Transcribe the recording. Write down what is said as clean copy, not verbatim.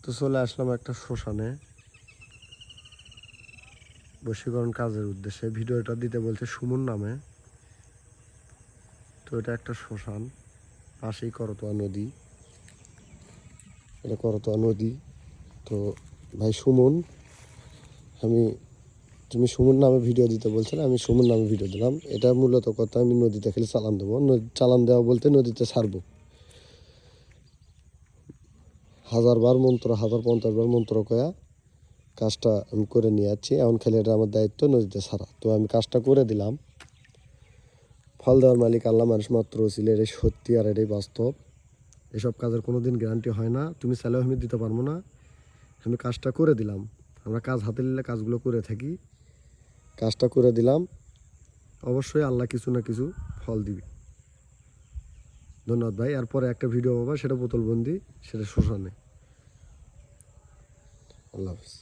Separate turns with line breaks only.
তো চলে আসলাম একটা শ্মশানে বশীকরণ কাজের উদ্দেশ্যে। ভিডিওটা দিতে বলছে সুমন নামে। তো এটা একটা শ্মশান, পাশেই করতোয়া নদী। এটা করতোয়া নদী। তো ভাই সুমন, তুমি সুমন নামে ভিডিও দিতে বলছিলে, আমি সুমন নামে ভিডিও দিলাম। এটা মূলত কথা, আমি নদীতে খালি চালান দেবো। চালান দেওয়া বলতে নদীতে ছাড়বো। 1000 বার মন্ত্র, 1050 বার মন্ত্র কয়া কাজটা আমি করে নিয়ে যাচ্ছি। এখন খালি এটা আমার দায়িত্ব, নদীতে ছাড়া। তো আমি কাজটা করে দিলাম। ফল দেওয়ার মালিক আল্লাহ, মানুষ মাত্র ছিল। এটাই সত্যি আর এটাই বাস্তব। এসব কাজের কোনো দিন গ্যারান্টি হয় না, তুমি চাইলেও আমি দিতে পারবো না। আমি কাজটা করে দিলাম। আমরা কাজ হাতে নিলে কাজগুলো করে থাকি। কাজটা করে দিলাম, অবশ্যই আল্লাহ কিছু না কিছু ফল দিবে। ধন্যবাদ ভাই। আর পরে একটা ভিডিও পাবা, সেটা বোতলবন্দি, সেটা শ্মশানে। আল্লাহ হাফিজ।